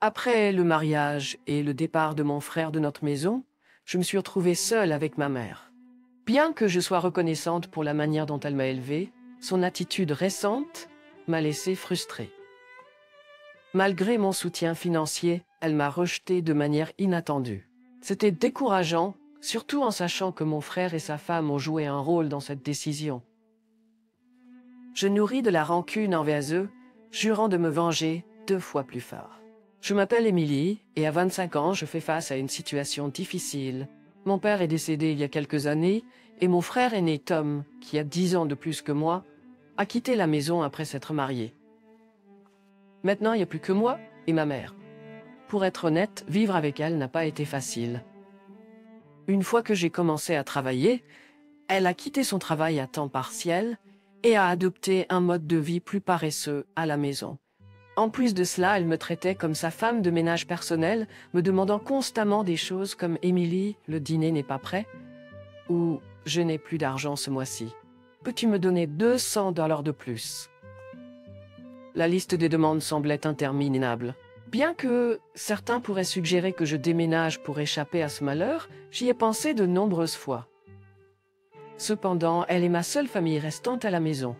Après le mariage et le départ de mon frère de notre maison, je me suis retrouvée seule avec ma mère. Bien que je sois reconnaissante pour la manière dont elle m'a élevée, son attitude récente m'a laissée frustrée. Malgré mon soutien financier, elle m'a rejetée de manière inattendue. C'était décourageant, surtout en sachant que mon frère et sa femme ont joué un rôle dans cette décision. Je nourris de la rancune envers eux, jurant de me venger 2 fois plus fort. Je m'appelle Émilie et à 25 ans, je fais face à une situation difficile. Mon père est décédé il y a quelques années et mon frère aîné Tom, qui a 10 ans de plus que moi, a quitté la maison après s'être marié. Maintenant, il n'y a plus que moi et ma mère. Pour être honnête, vivre avec elle n'a pas été facile. Une fois que j'ai commencé à travailler, elle a quitté son travail à temps partiel et a adopté un mode de vie plus paresseux à la maison. En plus de cela, elle me traitait comme sa femme de ménage personnel, me demandant constamment des choses comme « Émilie, le dîner n'est pas prêt » ou « Je n'ai plus d'argent ce mois-ci. Peux-tu me donner 200 $ de plus ?» La liste des demandes semblait interminable. Bien que certains pourraient suggérer que je déménage pour échapper à ce malheur, j'y ai pensé de nombreuses fois. Cependant, elle est ma seule famille restante à la maison.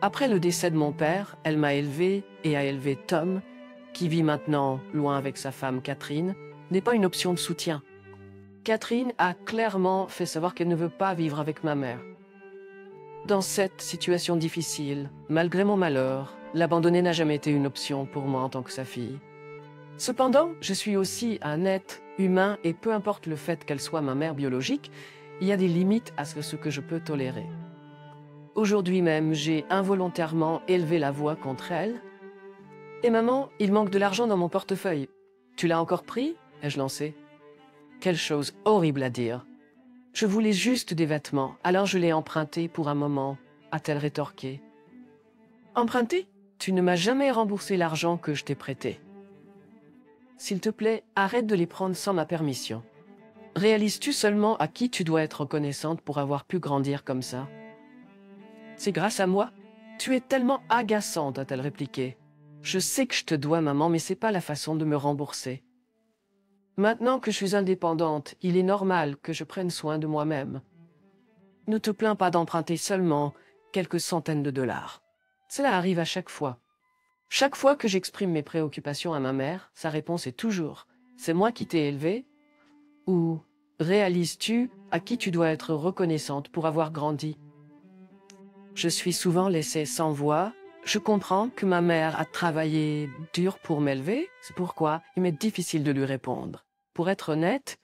Après le décès de mon père, elle m'a élevé et a élevé Tom, qui vit maintenant loin avec sa femme Catherine, n'est pas une option de soutien. Catherine a clairement fait savoir qu'elle ne veut pas vivre avec ma mère. Dans cette situation difficile, malgré mon malheur, l'abandonner n'a jamais été une option pour moi en tant que sa fille. Cependant, je suis aussi un être humain et peu importe le fait qu'elle soit ma mère biologique, il y a des limites à ce que je peux tolérer. Aujourd'hui même, j'ai involontairement élevé la voix contre elle. « Et maman, il manque de l'argent dans mon portefeuille. Tu l'as encore pris ?» ai-je lancé. Quelle chose horrible à dire. Je voulais juste des vêtements, alors je l'ai emprunté pour un moment, a-t-elle rétorqué. Emprunté? Tu ne m'as jamais remboursé l'argent que je t'ai prêté. S'il te plaît, arrête de les prendre sans ma permission. Réalises-tu seulement à qui tu dois être reconnaissante pour avoir pu grandir comme ça? C'est grâce à moi? Tu es tellement agaçante, a-t-elle répliqué. Je sais que je te dois, maman, mais c'est pas la façon de me rembourser. Maintenant que je suis indépendante, il est normal que je prenne soin de moi-même. Ne te plains pas d'emprunter seulement quelques centaines de dollars. Cela arrive à chaque fois. Chaque fois que j'exprime mes préoccupations à ma mère, sa réponse est toujours « C'est moi qui t'ai élevée » ou « Réalises-tu à qui tu dois être reconnaissante pour avoir grandi ?» Je suis souvent laissée sans voix. Je comprends que ma mère a travaillé dur pour m'élever, c'est pourquoi il m'est difficile de lui répondre. Pour être honnête,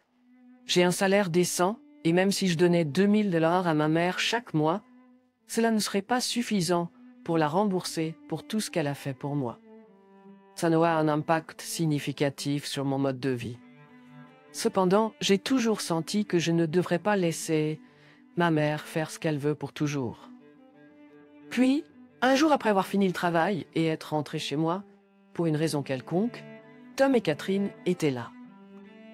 j'ai un salaire décent et même si je donnais 2000 $ à ma mère chaque mois, cela ne serait pas suffisant pour la rembourser pour tout ce qu'elle a fait pour moi. Ça n'aura un impact significatif sur mon mode de vie. Cependant, j'ai toujours senti que je ne devrais pas laisser ma mère faire ce qu'elle veut pour toujours. Puis, un jour après avoir fini le travail et être rentré chez moi, pour une raison quelconque, Tom et Catherine étaient là.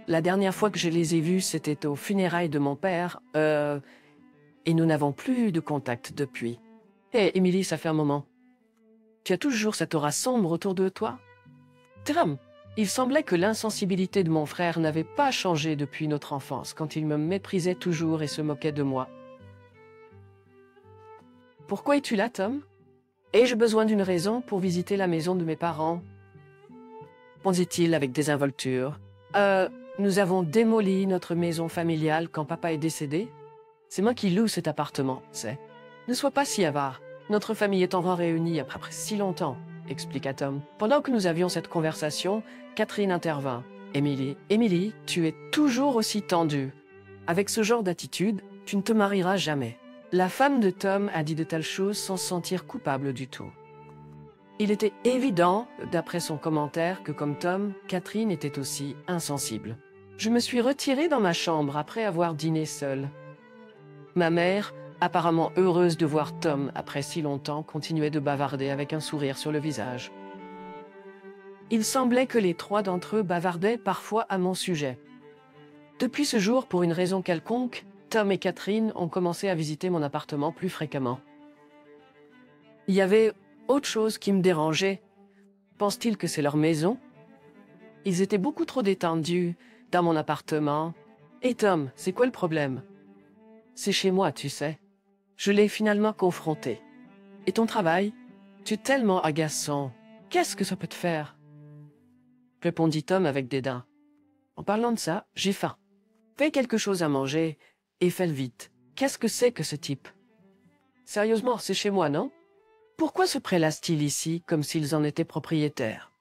La dernière fois que je les ai vus, c'était aux funérailles de mon père, et nous n'avons plus eu de contact depuis. Hé, Émilie, ça fait un moment. Tu as toujours cette aura sombre autour de toi? Tram, il semblait que l'insensibilité de mon frère n'avait pas changé depuis notre enfance, quand il me méprisait toujours et se moquait de moi. Pourquoi es-tu là, Tom? Ai-je besoin d'une raison pour visiter la maison de mes parents? Répondit-il avec désinvolture. Nous avons démoli notre maison familiale quand papa est décédé. C'est moi qui loue cet appartement, c'est. Ne sois pas si avare. Notre famille est enfin réunie après si longtemps, expliqua Tom. Pendant que nous avions cette conversation, Catherine intervint. Émilie, tu es toujours aussi tendue. Avec ce genre d'attitude, tu ne te marieras jamais. La femme de Tom a dit de telles choses sans se sentir coupable du tout. Il était évident, d'après son commentaire, que comme Tom, Catherine était aussi insensible. Je me suis retirée dans ma chambre après avoir dîné seule. Ma mère, apparemment heureuse de voir Tom après si longtemps, continuait de bavarder avec un sourire sur le visage. Il semblait que les 3 d'entre eux bavardaient parfois à mon sujet. Depuis ce jour, pour une raison quelconque, Tom et Catherine ont commencé à visiter mon appartement plus fréquemment. Il y avait autre chose qui me dérangeait. Pense-t-il que c'est leur maison? Ils étaient beaucoup trop détendus dans mon appartement. Et Tom, c'est quoi le problème? C'est chez moi, tu sais. Je l'ai finalement confronté. Et ton travail? Tu es tellement agaçant. Qu'est-ce que ça peut te faire? Répondit Tom avec dédain. En parlant de ça, j'ai faim. Fais quelque chose à manger et fais-le vite. Qu'est-ce que c'est que ce type? Sérieusement, c'est chez moi, non? Pourquoi se prélassent-ils ici comme s'ils en étaient propriétaires?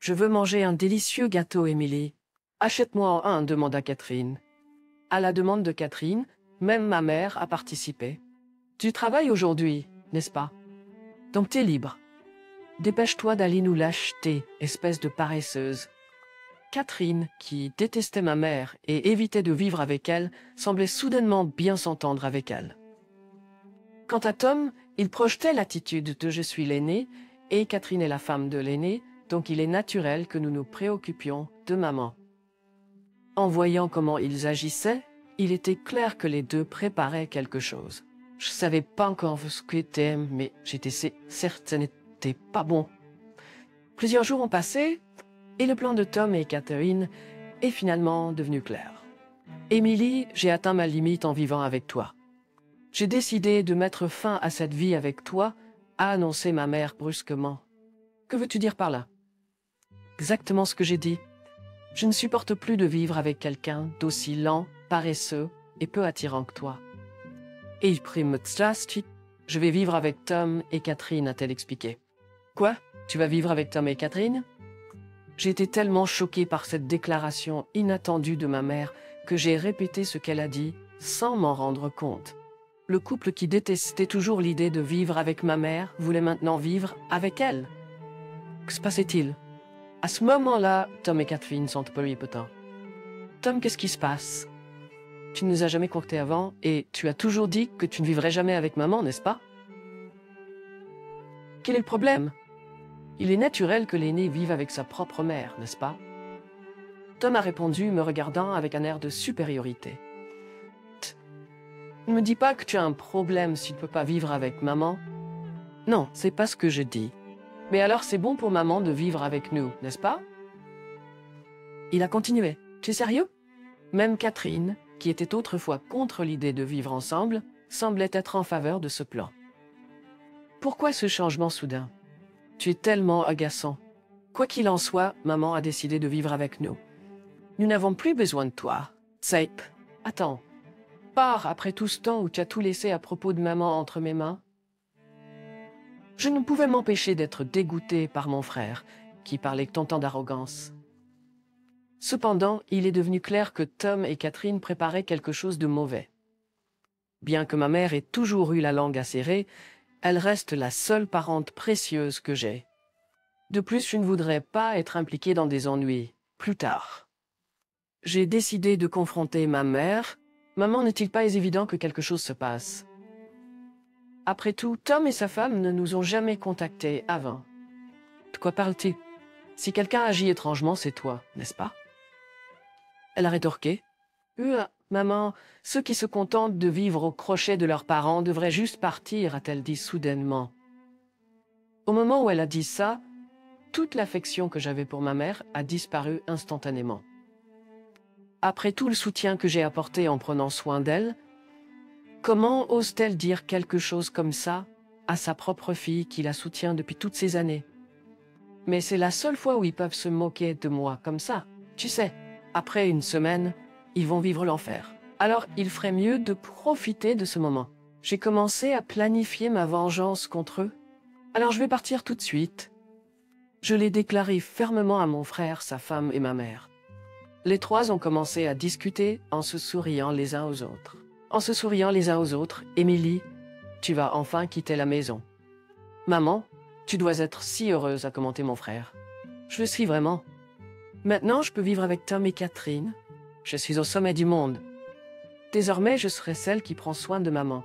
Je veux manger un délicieux gâteau, Émilie. Achète-moi un, demanda Catherine. À la demande de Catherine, même ma mère a participé. Tu travailles aujourd'hui, n'est-ce pas? Donc t'es libre. Dépêche-toi d'aller nous l'acheter, espèce de paresseuse. Catherine, qui détestait ma mère et évitait de vivre avec elle, semblait soudainement bien s'entendre avec elle. Quant à Tom, il projetait l'attitude de « je suis l'aîné » et Catherine est la femme de l'aîné, donc il est naturel que nous nous préoccupions de maman. En voyant comment ils agissaient, il était clair que les deux préparaient quelque chose. Je savais pas encore ce que c'était, mais j'étais certes, ce n'était pas bon. Plusieurs jours ont passé, et le plan de Tom et Catherine est finalement devenu clair. Émilie, j'ai atteint ma limite en vivant avec toi. J'ai décidé de mettre fin à cette vie avec toi, a annoncé ma mère brusquement. Que veux-tu dire par là? Exactement ce que j'ai dit. Je ne supporte plus de vivre avec quelqu'un d'aussi lent, paresseux et peu attirant que toi. Et je vais vivre avec Tom et Catherine, a-t-elle expliqué. Quoi? Tu vas vivre avec Tom et Catherine? J'ai été tellement choquée par cette déclaration inattendue de ma mère que j'ai répété ce qu'elle a dit sans m'en rendre compte. Le couple qui détestait toujours l'idée de vivre avec ma mère voulait maintenant vivre avec elle. Que se passait-il? À ce moment-là, Tom et Catherine sont pluripotents. Tom, qu'est-ce qui se passe? Tu ne nous as jamais compté avant et tu as toujours dit que tu ne vivrais jamais avec maman, n'est-ce pas? Quel est le problème? Il est naturel que l'aîné vive avec sa propre mère, n'est-ce pas? Tom a répondu, me regardant avec un air de supériorité. Ne me dis pas que tu as un problème si tu ne peux pas vivre avec maman. Non, c'est pas ce que je dis. Mais alors c'est bon pour maman de vivre avec nous, n'est-ce pas? Il a continué. Tu es sérieux? Même Catherine, qui était autrefois contre l'idée de vivre ensemble, semblait être en faveur de ce plan. Pourquoi ce changement soudain? Tu es tellement agaçant. Quoi qu'il en soit, maman a décidé de vivre avec nous. Nous n'avons plus besoin de toi. Tsaip. Attends. Pars après tout ce temps où tu as tout laissé à propos de maman entre mes mains. Je ne pouvais m'empêcher d'être dégoûté par mon frère, qui parlait tant d'arrogance. Cependant, il est devenu clair que Tom et Catherine préparaient quelque chose de mauvais. Bien que ma mère ait toujours eu la langue acérée, elle reste la seule parente précieuse que j'ai. De plus, je ne voudrais pas être impliqué dans des ennuis, plus tard. J'ai décidé de confronter ma mère. Maman, n'est-il pas évident que quelque chose se passe? Après tout, Tom et sa femme ne nous ont jamais contactés avant. De quoi parles-tu? Si quelqu'un agit étrangement, c'est toi, n'est-ce pas? Elle a rétorqué. Maman, ceux qui se contentent de vivre au crochet de leurs parents devraient juste partir, a-t-elle dit soudainement. Au moment où elle a dit ça, toute l'affection que j'avais pour ma mère a disparu instantanément. Après tout le soutien que j'ai apporté en prenant soin d'elle, comment ose-t-elle dire quelque chose comme ça à sa propre fille qui la soutient depuis toutes ces années? Mais c'est la seule fois où ils peuvent se moquer de moi comme ça. Tu sais, après une semaine, ils vont vivre l'enfer. Alors il ferait mieux de profiter de ce moment. J'ai commencé à planifier ma vengeance contre eux. Alors je vais partir tout de suite. Je l'ai déclaré fermement à mon frère, sa femme et ma mère. Les trois ont commencé à discuter en se souriant les uns aux autres. En se souriant les uns aux autres, Émilie, tu vas enfin quitter la maison. Maman, tu dois être si heureuse, a commenté mon frère. Je le suis vraiment. Maintenant, je peux vivre avec Tom et Catherine. Je suis au sommet du monde. Désormais, je serai celle qui prend soin de maman.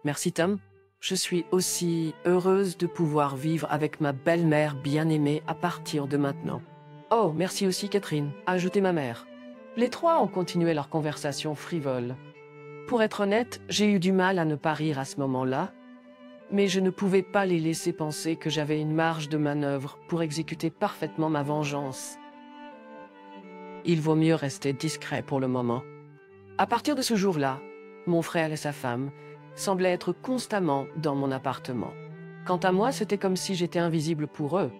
Merci Tom. Je suis aussi heureuse de pouvoir vivre avec ma belle-mère bien-aimée à partir de maintenant. Oh, merci aussi Catherine, a ajouté ma mère. Les trois ont continué leur conversation frivole. Pour être honnête, j'ai eu du mal à ne pas rire à ce moment-là, mais je ne pouvais pas les laisser penser que j'avais une marge de manœuvre pour exécuter parfaitement ma vengeance. Il vaut mieux rester discret pour le moment. À partir de ce jour-là, mon frère et sa femme semblaient être constamment dans mon appartement. Quant à moi, c'était comme si j'étais invisible pour eux.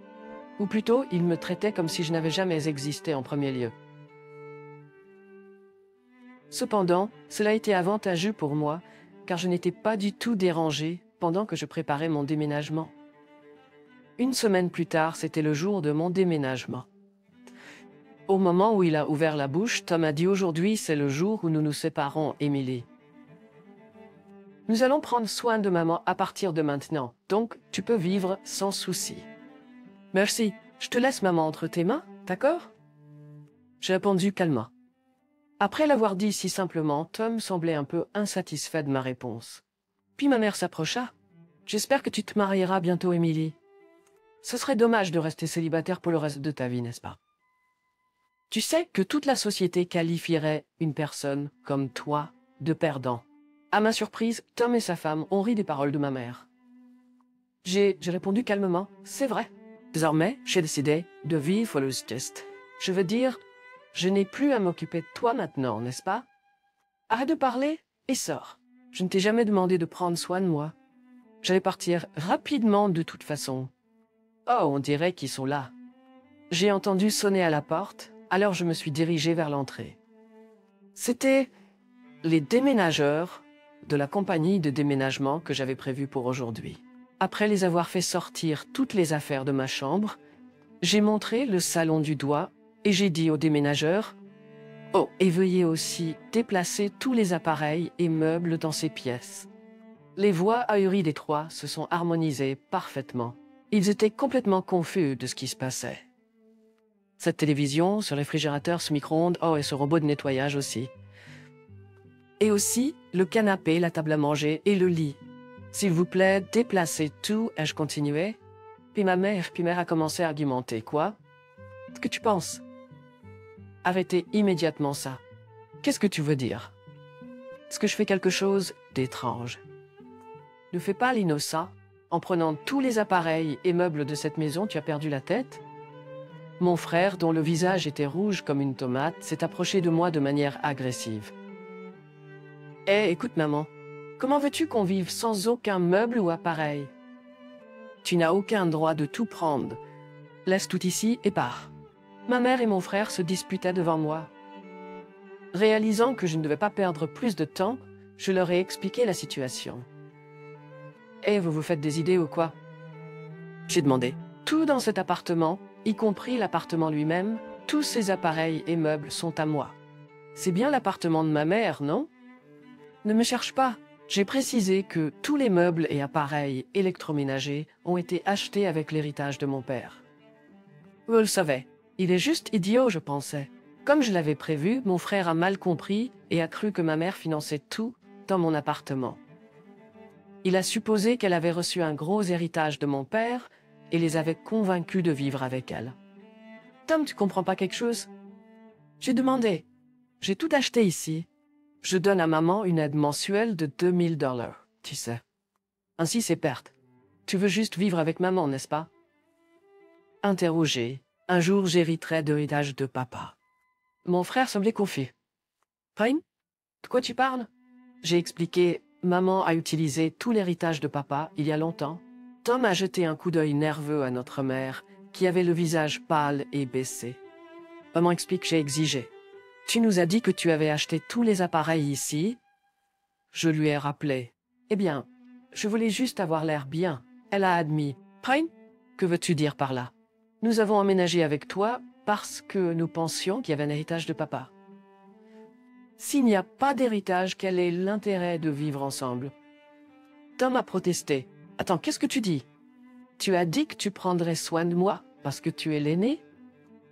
Ou plutôt, ils me traitaient comme si je n'avais jamais existé en premier lieu. Cependant, cela était avantageux pour moi, car je n'étais pas du tout dérangée pendant que je préparais mon déménagement. Une semaine plus tard, c'était le jour de mon déménagement. Au moment où il a ouvert la bouche, Tom a dit « Aujourd'hui, c'est le jour où nous nous séparons, Emily. Nous allons prendre soin de maman à partir de maintenant, donc tu peux vivre sans souci. » Merci, je te laisse maman entre tes mains, d'accord? J'ai répondu calmement. Après l'avoir dit si simplement, Tom semblait un peu insatisfait de ma réponse. Puis ma mère s'approcha. « J'espère que tu te marieras bientôt, Emily. Ce serait dommage de rester célibataire pour le reste de ta vie, n'est-ce pas? Tu sais que toute la société qualifierait une personne comme toi de perdant. » À ma surprise, Tom et sa femme ont ri des paroles de ma mère. J'ai répondu calmement, « C'est vrai. Désormais, j'ai décidé de vivre le geste. Je veux dire, je n'ai plus à m'occuper de toi maintenant, n'est-ce pas? Arrête de parler et sors. Je ne t'ai jamais demandé de prendre soin de moi. J'allais partir rapidement de toute façon. Oh, on dirait qu'ils sont là. » J'ai entendu sonner à la porte, alors je me suis dirigée vers l'entrée. C'était les déménageurs de la compagnie de déménagement que j'avais prévue pour aujourd'hui. Après les avoir fait sortir toutes les affaires de ma chambre, j'ai montré le salon du doigt et j'ai dit aux déménageurs « Oh, et veuillez aussi déplacer tous les appareils et meubles dans ces pièces. » Les voix ahuries des trois se sont harmonisées parfaitement. Ils étaient complètement confus de ce qui se passait. Cette télévision, ce réfrigérateur, ce micro-ondes, oh, et ce robot de nettoyage aussi. Et aussi le canapé, la table à manger et le lit. S'il vous plaît, déplacez tout, ai-je continué. Puis ma mère a commencé à argumenter. Quoi? Qu'est-ce que tu penses? Arrêtez immédiatement ça. Qu'est-ce que tu veux dire? Est-ce que je fais quelque chose d'étrange? Ne fais pas l'innocent. En prenant tous les appareils et meubles de cette maison, tu as perdu la tête? Mon frère, dont le visage était rouge comme une tomate, s'est approché de moi de manière agressive. « Hé, écoute maman, comment veux-tu qu'on vive sans aucun meuble ou appareil? Tu n'as aucun droit de tout prendre. Laisse tout ici et pars. » Ma mère et mon frère se disputaient devant moi. Réalisant que je ne devais pas perdre plus de temps, je leur ai expliqué la situation. « Hé, vous vous faites des idées ou quoi? » J'ai demandé. Tout dans cet appartement, y compris l'appartement lui-même, tous ces appareils et meubles sont à moi. C'est bien l'appartement de ma mère, non? Ne me cherche pas. J'ai précisé que tous les meubles et appareils électroménagers ont été achetés avec l'héritage de mon père. Vous le savez, il est juste idiot, je pensais. Comme je l'avais prévu, mon frère a mal compris et a cru que ma mère finançait tout dans mon appartement. Il a supposé qu'elle avait reçu un gros héritage de mon père et les avait convaincus de vivre avec elle. Tom, tu comprends pas quelque chose? J'ai demandé. J'ai tout acheté ici. Je donne à maman une aide mensuelle de $2000, tu sais. Ainsi, c'est perte. Tu veux juste vivre avec maman, n'est-ce pas? Interrogé, un jour j'hériterai de l'héritage de papa. Mon frère semblait confus. Pine? De quoi tu parles? J'ai expliqué, maman a utilisé tout l'héritage de papa il y a longtemps. Tom a jeté un coup d'œil nerveux à notre mère, qui avait le visage pâle et baissé. Maman explique que j'ai exigé. Tu nous as dit que tu avais acheté tous les appareils ici. Je lui ai rappelé. Eh bien, je voulais juste avoir l'air bien. Elle a admis. Pine? Que veux-tu dire par là? Nous avons emménagé avec toi parce que nous pensions qu'il y avait un héritage de papa. S'il n'y a pas d'héritage, quel est l'intérêt de vivre ensemble? Tom a protesté. Attends, qu'est-ce que tu dis? Tu as dit que tu prendrais soin de moi parce que tu es l'aîné?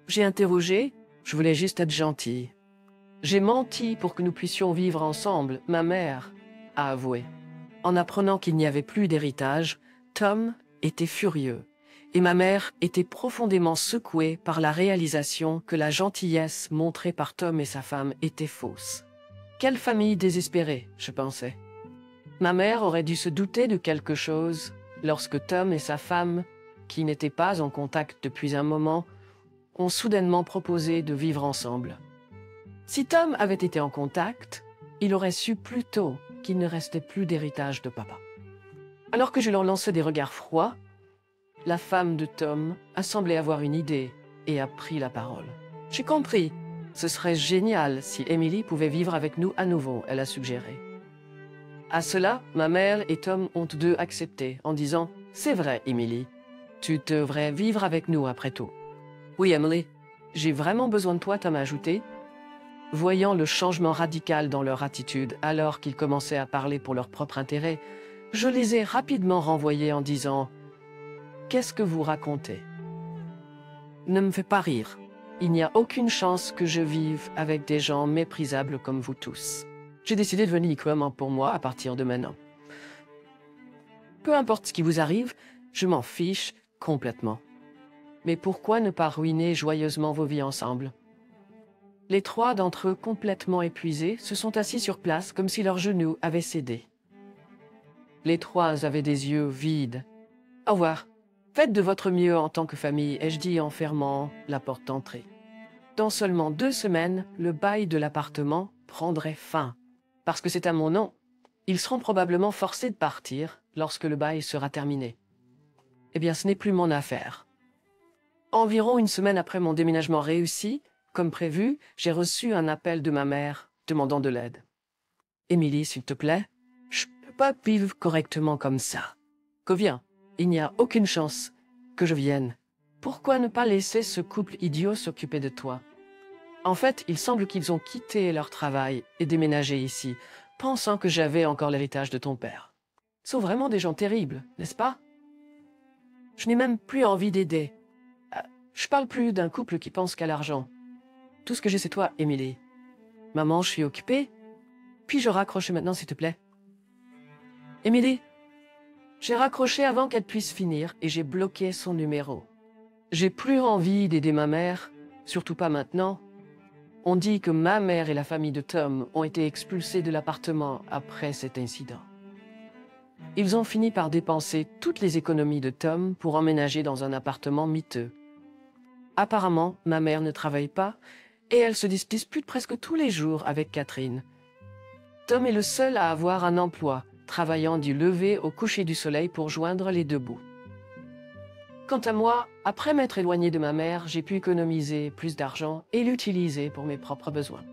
J'ai interrogé. Je voulais juste être gentille. J'ai menti pour que nous puissions vivre ensemble, ma mère a avoué. En apprenant qu'il n'y avait plus d'héritage, Tom était furieux, et ma mère était profondément secouée par la réalisation que la gentillesse montrée par Tom et sa femme était fausse. Quelle famille désespérée, je pensais. Ma mère aurait dû se douter de quelque chose lorsque Tom et sa femme, qui n'étaient pas en contact depuis un moment, ont soudainement proposé de vivre ensemble. Si Tom avait été en contact, il aurait su plus tôt qu'il ne restait plus d'héritage de papa. Alors que je leur lançais des regards froids, la femme de Tom a semblé avoir une idée et a pris la parole. « J'ai compris. Ce serait génial si Emily pouvait vivre avec nous à nouveau, elle a suggéré. » À cela, ma mère et Tom ont tous deux accepté en disant « C'est vrai, Emily. Tu devrais vivre avec nous après tout. » « Oui, Emily. J'ai vraiment besoin de toi, Tom a ajouté. Voyant le changement radical dans leur attitude alors qu'ils commençaient à parler pour leur propre intérêt, je les ai rapidement renvoyés en disant « Qu'est-ce que vous racontez? Ne me fais pas rire. Il n'y a aucune chance que je vive avec des gens méprisables comme vous tous. J'ai décidé de venir comme pour moi à partir de maintenant. Peu importe ce qui vous arrive, je m'en fiche complètement. Mais pourquoi ne pas ruiner joyeusement vos vies ensemble? » Les trois d'entre eux, complètement épuisés, se sont assis sur place comme si leurs genoux avaient cédé. Les trois avaient des yeux vides. « Au revoir. Faites de votre mieux en tant que famille, » ai-je dit en fermant la porte d'entrée. Dans seulement 2 semaines, le bail de l'appartement prendrait fin. Parce que c'est à mon nom, ils seront probablement forcés de partir lorsque le bail sera terminé. Eh bien, ce n'est plus mon affaire. Environ 1 semaine après mon déménagement réussi, comme prévu, j'ai reçu un appel de ma mère demandant de l'aide. « Emily, s'il te plaît, je ne peux pas vivre correctement comme ça. Conviens, il n'y a aucune chance que je vienne. Pourquoi ne pas laisser ce couple idiot s'occuper de toi? En fait, il semble qu'ils ont quitté leur travail et déménagé ici, pensant que j'avais encore l'héritage de ton père. Ils sont vraiment des gens terribles, n'est-ce pas? Je n'ai même plus envie d'aider. Je parle plus d'un couple qui pense qu'à l'argent. Tout ce que j'ai, c'est toi, Emily. Maman, je suis occupée. Puis-je raccrocher maintenant, s'il te plaît? Emily, j'ai raccroché avant qu'elle puisse finir et j'ai bloqué son numéro. J'ai plus envie d'aider ma mère, surtout pas maintenant. On dit que ma mère et la famille de Tom ont été expulsés de l'appartement après cet incident. Ils ont fini par dépenser toutes les économies de Tom pour emménager dans un appartement miteux. Apparemment, ma mère ne travaille pas et elle se dispute presque tous les jours avec Catherine. Tom est le seul à avoir un emploi, travaillant du lever au coucher du soleil pour joindre les deux bouts. Quant à moi, après m'être éloigné de ma mère, j'ai pu économiser plus d'argent et l'utiliser pour mes propres besoins.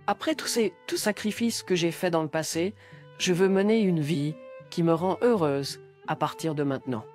Après tous sacrifices que j'ai faits dans le passé, je veux mener une vie qui me rend heureuse à partir de maintenant.